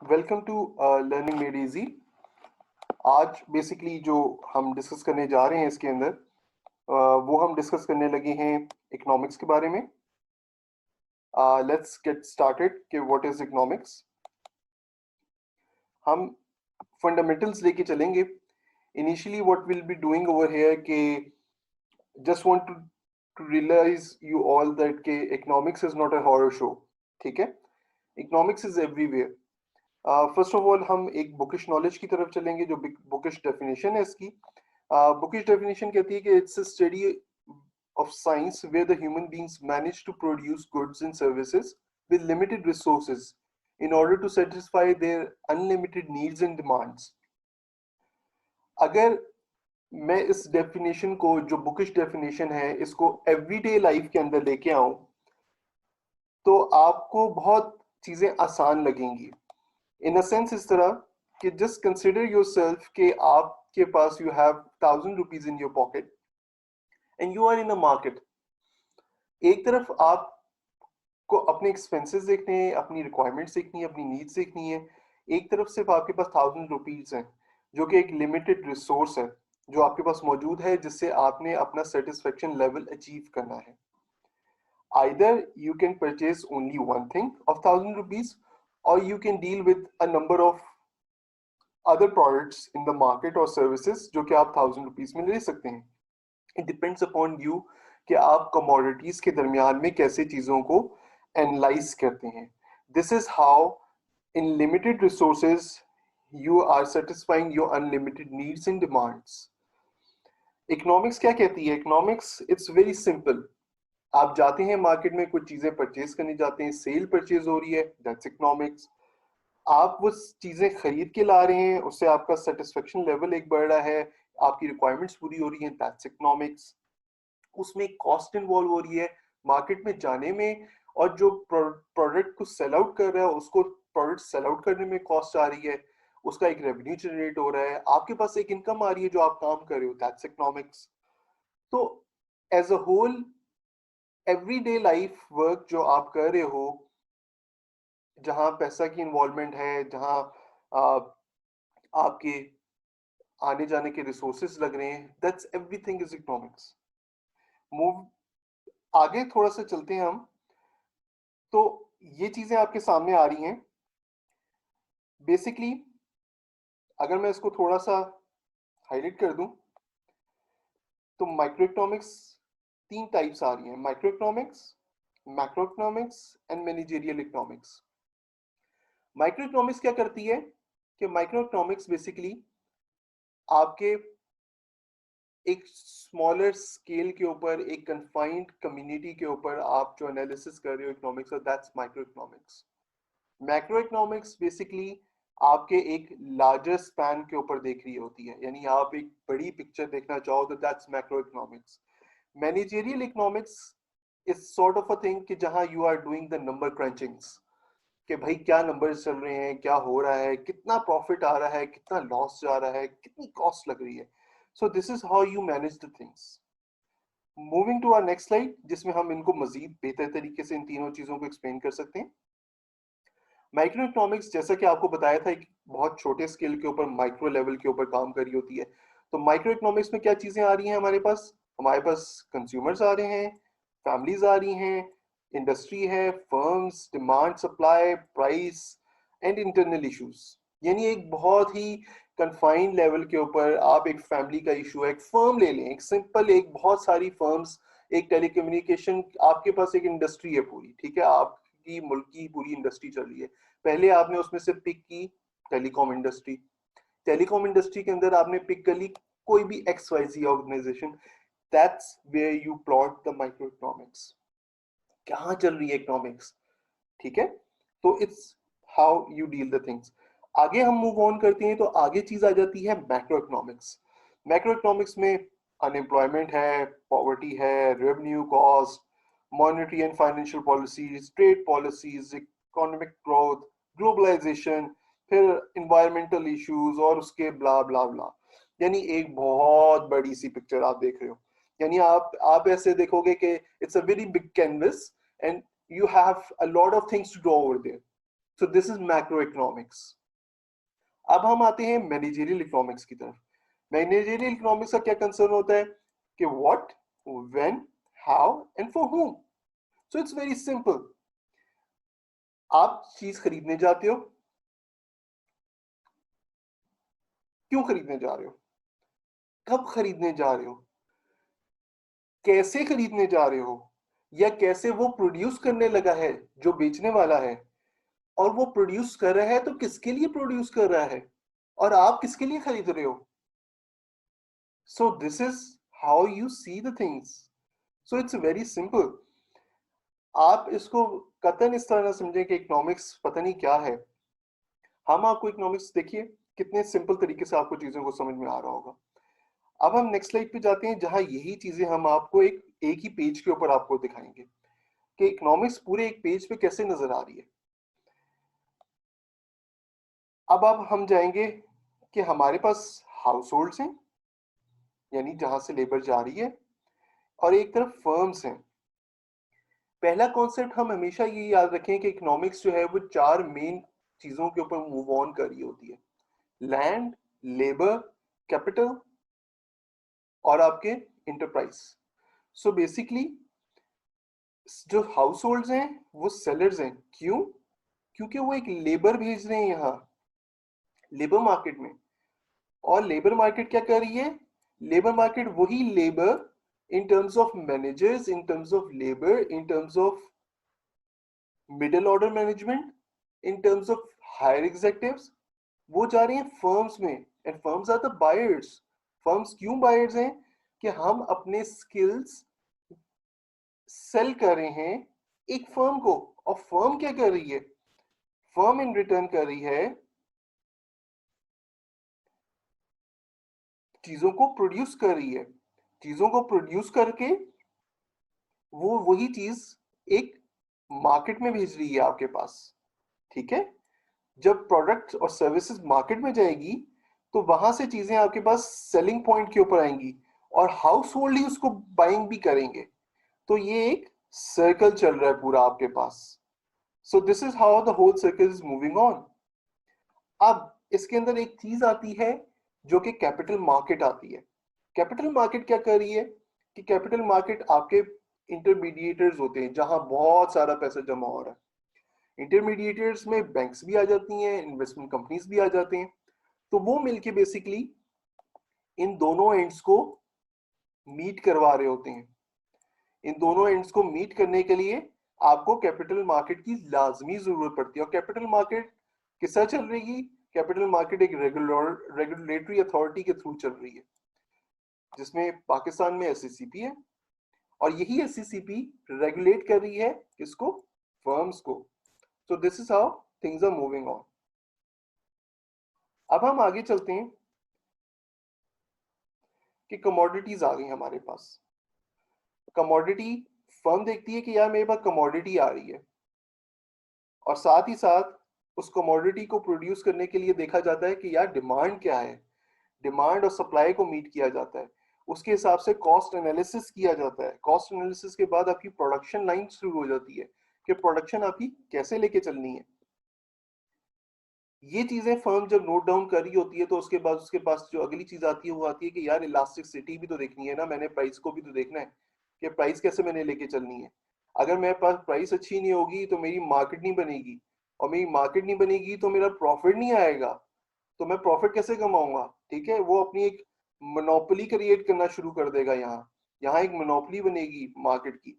Welcome to learning made easy. आज basically जो हम डिस्कस करने जा रहे हैं इसके अंदर वो हम डिस्कस करने लगे हैं इकोनॉमिक्स के बारे में। लेट्स गेट स्टार्टेड कि व्हाट इज इकोनॉमिक्स। हम फंडामेंटल्स लेके चलेंगे। Initially what will be doing over here कि just want to realize you all that के economics is not a horror show. ठीक है, economics is everywhere. First of all हम एक बुकिश नॉलेज की तरफ चलेंगे। जो बुकिश डेफिनेशन है इसकी, बुकिश डेफिनेशन कहती है कि it's a study of science where the human beings manage to produce goods and services with limited resources in order to satisfy their unlimited needs and demands। अगर मैं इस definition को, जो बुकिश डेफिनेशन है, इसको एवरीडे लाइफ के अंदर लेके आऊं तो आपको बहुत चीजें आसान लगेंगी। इन अ सेंस इस तरह कि जस्ट कंसिडर योरसेल्फ कि आपके पास you have 1000 rupees in your pocket and you are in a market. एक तरफ आपको अपने एक्सपेंसेस देखने हैं, अपनी रिक्वायरमेंट्स देखनी है, अपनी नीड्स देखनी है। एक तरफ सिर्फ आपके पास 1000 रुपीज हैं, जो कि एक लिमिटेड रिसोर्स है जो आपके पास मौजूद है, जिससे आपने अपना सेटिस्फेक्शन लेवल अचीव करना है। Either you can purchase only one thing of 1000 rupees, or you can deal with a number of other products in the market or services जो कि आप 1000 रुपीज में ले सकते हैं। It depends upon you कि आप commodities के दरमियान में कैसे चीज़ों को analyze करते हैं। This is how in limited resources you are satisfying your unlimited needs and demands। Economics क्या कहती है? Economics it's very simple. आप जाते हैं मार्केट में, कुछ चीजें परचेज करने जाते हैं, सेल परचेज हो रही है, दैट्स इकोनॉमिक्स। आप वो चीजें खरीद के ला रहे हैं, उससे आपका सेटिस्फेक्शन लेवल एक बढ़ रहा है, आपकी रिक्वायरमेंट्स पूरी हो रही हैं, दैट्स इकोनॉमिक्स। उसमें कॉस्ट इन्वॉल्व हो रही है मार्केट में जाने में, और जो प्रोडक्ट को सेल आउट कर रहा है उसको प्रोडक्ट सेल आउट करने में कॉस्ट आ रही है, उसका एक रेवेन्यू जनरेट हो रहा है, आपके पास एक इनकम आ रही है जो आप काम कर रहे हो, दैट्स इकोनॉमिक्स। तो as a whole everyday life work जो आप कर रहे हो, जहां पैसा की इन्वॉल्वमेंट है, जहां आपके आने जाने के रिसोर्सेज लग रहे हैं, that's everything is economics. Move आगे थोड़ा सा चलते हैं हम। तो ये चीजें आपके सामने आ रही हैं। बेसिकली अगर मैं इसको थोड़ा सा हाईलाइट कर दूं तो माइक्रो इकोनॉमिक्स तीन टाइप्स आ रही हैं: micro economics, macro economics and managerial economics. Micro economics क्या करती है कि माइक्रो इकोनॉमिक्स बेसिकली आपके एक स्मॉलर स्केल के ऊपर, एक कन्फाइंड कम्युनिटी के ऊपर आप जो एनालिसिस कर रहे हो economics, that's micro economics. Macro economics basically आपके एक लार्जर स्पैन के ऊपर देख रही होती है, यानी आप एक बड़ी पिक्चर देखना चाहो तो that's macroeconomics. Managerial economics is sort of a thing कि जहां you are doing the number crunchings, कि भाई क्या नंबर्स चल रहे हैं, क्या हो रहा है, कितना प्रॉफिट आ रहा है, कितना लॉस जा रहा है, कितनी कॉस्ट लग रही है। So this is how you manage the things. Moving to our next slide, जिसमें हम इनको मजीद बेहतर तरीके से इन तीनों चीजों को एक्सप्लेन कर सकते हैं। माइक्रो इकोनॉमिक्स, जैसा कि आपको बताया था, एक बहुत छोटे स्केल के ऊपर, माइक्रो लेवल के ऊपर काम कर रही होती है। तो माइक्रो इकोनॉमिक्स में क्या चीजें आ रही हैं हमारे पास कंज्यूमर्स आ रहे हैं, फैमिलीज आ रही हैं, इंडस्ट्री है, firms, demand, supply, price and internal issues. यानी एक बहुत ही कन्फाइंड लेवल के ऊपर आप एक फैमिली का इशू है, एक फर्म ले लें, एक सिंपल, एक बहुत सारी फर्म्स, एक टेलीकम्युनिकेशन, आपके पास एक इंडस्ट्री है पूरी, ठीक है, आपकी मुल्क की पूरी इंडस्ट्री चल रही है। पहले आपने उसमें से पिक की टेलीकॉम इंडस्ट्री। टेलीकॉम इंडस्ट्री के अंदर आपने पिक कर ली कोई भी X Y Z organization. That's where you plot the microeconomics, कहाँ चल रही है इकोनॉमिक्स। ठीक है, तो it's how you deal the things. आगे हम मूव ऑन करते हैं तो आगे चीज आ जाती है मैक्रो इकोनॉमिक्स। मैक्रो इकोनॉमिक्स में अनएम्प्लॉयमेंट है, पॉवर्टी है, revenue, cost, monetary and financial policies, trade policies, economic growth, globalization, फिर इन्वायरमेंटल इश्यूज और उसके ब्ला ब्ला ब्ला। यानी एक बहुत बड़ी सी पिक्चर आप देख रहे हो। यानी आप ऐसे देखोगे कि it's a very big canvas and you have a lot of things to do over there। So this is macro economics. अब हम आते हैं मैनेजरियल इकोनॉमिक्स की तरफ। मैनेजरियल इकोनॉमिक्स का क्या कंसर्न होता है कि what, when, how and for whom। So it's very simple. आप चीज खरीदने जाते हो, क्यों खरीदने जा रहे हो, कब खरीदने जा रहे हो, कैसे खरीदने जा रहे हो, या कैसे वो प्रोड्यूस करने लगा है जो बेचने वाला है, और वो प्रोड्यूस कर रहा है तो किसके लिए प्रोड्यूस कर रहा है, और आप किसके लिए खरीद रहे हो। सो this is how you see the things. So it's very simple. आप इसको कतन इस तरह समझें कि इकोनॉमिक्स पता नहीं क्या है। हम आपको इकोनॉमिक्स देखिए कितने सिंपल तरीके से आपको चीजों को समझ में आ रहा होगा। अब हम नेक्स्ट स्लाइड पे जाते हैं जहां यही चीजें हम आपको एक ही पेज के ऊपर आपको दिखाएंगे कि इकोनॉमिक्स पूरे एक पेज पे कैसे नजर आ रही है। अब हम जाएंगे कि हमारे पास हाउस होल्ड्स हैं, यानी जहां से लेबर जा रही है, और एक तरफ फर्म्स हैं। पहला कॉन्सेप्ट हम हमेशा ये याद रखें कि इकोनॉमिक्स जो है वो चार मेन चीजों के ऊपर मूव ऑन कर रही होती है: लैंड, लेबर, कैपिटल और आपके इंटरप्राइज। सो बेसिकली जो हाउस होल्ड्स हैं वो सेलर्स हैं। क्यों? क्योंकि वो एक लेबर भेज रहे हैं यहाँ लेबर मार्केट में। और लेबर मार्केट क्या कर रही है? लेबर मार्केट वही labour in terms of managers, in terms of labour, in terms of middle order management, in terms of higher executives, वो जा रहे हैं फर्म्स में। And firms are the buyers. Firms क्यों बायर्स हैं? कि हम अपने स्किल्स सेल कर रहे हैं एक फर्म को, और फर्म क्या कर रही है? फर्म इन रिटर्न कर रही है चीजों को प्रोड्यूस कर रही है। चीजों को प्रोड्यूस करके वो वही चीज एक मार्केट में भेज रही है आपके पास। ठीक है? जब प्रोडक्ट और सर्विसेज मार्केट में जाएगी तो वहां से चीजें आपके पास सेलिंग पॉइंट के ऊपर आएंगी, और हाउस होल्ड ही उसको बाइंग भी करेंगे। तो ये एक सर्कल चल रहा है पूरा आपके पास। So this is how the whole circle is moving on. अब इसके अंदर एक चीज आती है जो कि कैपिटल मार्केट आती है। कैपिटल मार्केट क्या कर रही है कि कैपिटल मार्केट आपके इंटरमीडिएटर्स होते हैं जहां बहुत सारा पैसा जमा हो रहा है। इंटरमीडिएटर्स में बैंक्स भी आ जाती हैं, इन्वेस्टमेंट कंपनीज भी आ जाते हैं। तो वो मिलके बेसिकली इन दोनों एंड्स को मीट करवा रहे होते हैं। इन दोनों एंड्स को मीट करने के लिए आपको कैपिटल मार्केट की लाजमी जरूरत पड़ती है। और कैपिटल मार्केट किससे चल रही है? कैपिटल मार्केट एक रेगुलेटरी अथॉरिटी के थ्रू चल रही है, जिसमें पाकिस्तान में एससीसीपी है, और यही एससीसीपी रेगुलेट कर रही है किसको? फर्म्स को। So this is how things are moving on. अब हम आगे चलते हैं कि कमोडिटीज आ गई हमारे पास। कमोडिटी, फर्म देखती है कि यार मेरे पास कमोडिटी आ रही है, और साथ ही साथ उस कमोडिटी को प्रोड्यूस करने के लिए देखा जाता है कि यार डिमांड क्या है। डिमांड और सप्लाई को मीट किया जाता है। उसके हिसाब से कॉस्ट एनालिसिस किया जाता है। कॉस्ट एनालिसिस के बाद आपकी प्रोडक्शन लाइन शुरू हो जाती है कि प्रोडक्शन आपकी कैसे लेके चलनी है। ये चीजें फर्म जब नोट डाउन कर रही होती है तो उसके बाद उसके पास जो अगली चीज आती है वो आती है कि यार इलास्टिसिटी भी तो देखनी है ना, मैंने प्राइस को भी तो देखना है कि प्राइस कैसे मैंने लेके चलनी है। अगर मेरे पास प्राइस अच्छी नहीं होगी तो मेरी मार्केट नहीं बनेगी, और मेरी मार्केट नहीं बनेगी तो मेरा प्रॉफिट नहीं आएगा। तो मैं प्रॉफिट कैसे कमाऊंगा? ठीक है, वो अपनी एक मोनोपोली क्रिएट करना शुरू कर देगा। यहाँ यहाँ एक मोनोपोली बनेगी मार्केट की,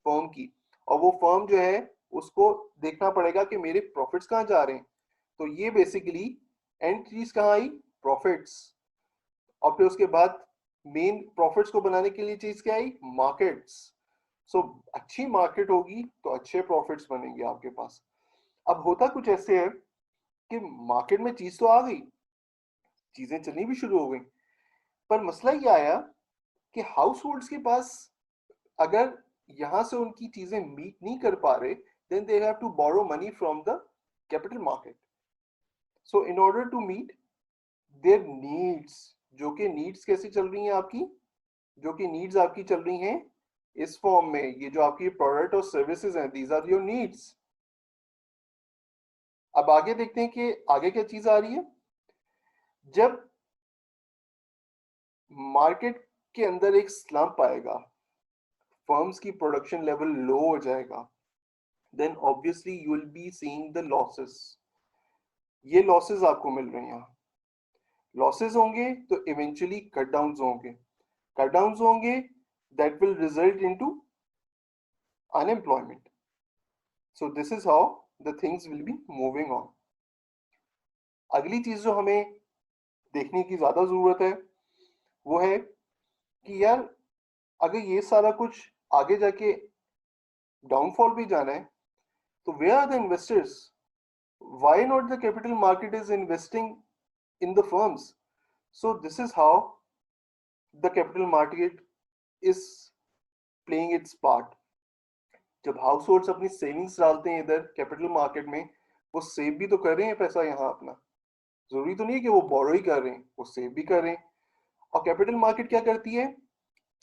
फर्म की। और वो फर्म जो है उसको देखना पड़ेगा कि मेरे प्रॉफिट्स कहाँ जा रहे हैं। तो ये बेसिकली एंड चीज कहाँ आई? प्रॉफिट्स। और फिर उसके बाद मेन प्रॉफिट्स को बनाने के लिए चीज क्या आई? मार्केट्स। सो अच्छी मार्केट होगी तो अच्छे प्रॉफिट्स बनेंगे आपके पास। अब होता कुछ ऐसे है कि मार्केट में चीज तो आ गई, चीजें चलनी भी शुरू हो गई, पर मसला ये आया कि हाउस होल्ड्स के पास अगर यहां से उनकी चीजें मीट नहीं कर पा रहे, then they have to borrow money from the capital market. So in order to meet their needs, जो कि नीड्स कैसे चल रही हैं आपकी? जो कि नीड्स आपकी चल रही हैं इस फॉर्म में, ये जो आपकी प्रोडक्ट और सर्विसेज हैं, दीज आर योर नीड्स। अब आगे देखते हैं कि आगे क्या चीज आ रही है। जब मार्केट के अंदर एक स्लंप आएगा, फर्म्स की प्रोडक्शन लेवल लो हो जाएगा, then obviously you will be seeing the losses. ये लॉसेस आपको मिल रहे हैं यहाँ। लॉसेस होंगे तो इवेंचुअली कट डाउन होंगे, कट डाउन होंगे, that will result into unemployment. So this is how the things will be moving on. अगली चीज जो हमें देखने की ज्यादा जरूरत है वो है कि यार अगर ये सारा कुछ आगे जाके डाउनफॉल भी जाना है तो where are the investors? Why not the capital market is investing in the firms? So this is how the capital market is playing its part. जब हाउस होल्ड्स अपनी सेविंग्स डालते हैं इधर कैपिटल मार्केट में, वो सेव भी तो कर रहे हैं पैसा यहाँ अपना। जरूरी तो नहीं है कि वो बोरो ही कर रहे हैं, वो सेव भी कर रहे हैं। और कैपिटल मार्केट क्या करती है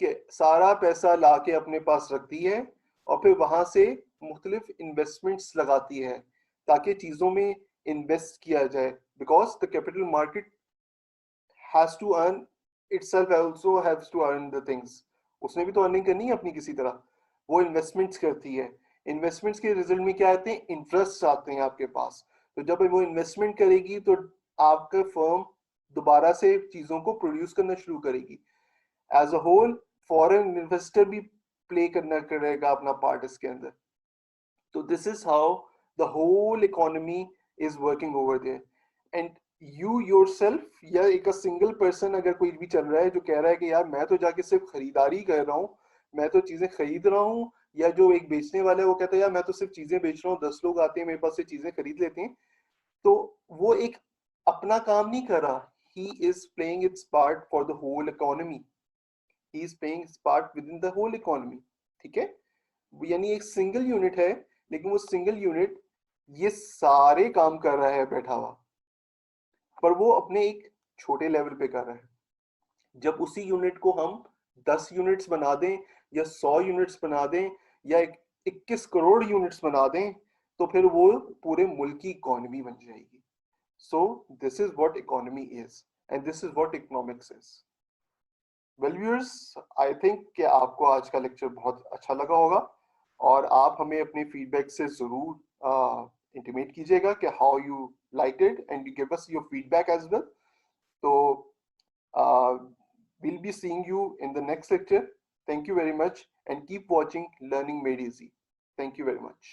कि सारा पैसा लाके अपने पास रखती है और फिर वहां से मुख्तलिफ इन्वेस्टमेंट्स लगाती है ताकि चीजों में इन्वेस्ट किया जाए, because the capital market has to earn itself, also has to earn the things। उसने भी तो अर्निंग करनी है अपनी किसी तरह, वो इन्वेस्टमेंट्स करती है। इन्वेस्टमेंट्स के रिजल्ट में क्या आते हैं? इंटरेस्ट आते हैं आपके पास। तो जब वो इन्वेस्टमेंट करेगी तो आपका फर्म दोबारा से चीजों को प्रोड्यूस करना शुरू करेगी। As a whole foreign investor भी प्ले करना करेगा अपना पार्ट इसके अंदर। तो this is how the whole economy is working over there. And you yourself या एक सिंगल पर्सन अगर कोई भी चल रहा है जो कह रहा है कि यार मैं तो जाके सिर्फ खरीदारी कर रहा हूँ, मैं तो चीजें खरीद रहा हूँ, या जो एक बेचने वाला है वो कहता है यार मैं तो सिर्फ चीजें बेच रहा हूँ, 10 लोग आते हैं मेरे पास से चीजें खरीद लेते हैं, तो वो एक अपना काम नहीं कर रहा। He is playing its part for the whole economy, he is playing its part within the whole economy. ठीक है, यानी एक सिंगल यूनिट है लेकिन वो सिंगल यूनिट ये सारे काम कर रहा है बैठा हुआ, पर वो अपने एक छोटे लेवल पे कर रहा है। जब उसी यूनिट को हम 10 यूनिट्स बना दें या 100 यूनिट्स बना दें या 21 करोड़ यूनिट्स बना दें तो फिर वो पूरे मुल्क की इकोनॉमी बन जाएगी। सो this is what economy is and this is what economics is. Well viewers, I think कि आपको आज का लेक्चर बहुत अच्छा लगा होगा और आप हमें अपने फीडबैक से जरूर इंटीमेट कीजिएगा कि how you like it and you give us your feedback as well. तो we'll be seeing you in the next lecture. Thank you very much and keep watching Learning Made Easy. Thank you very much.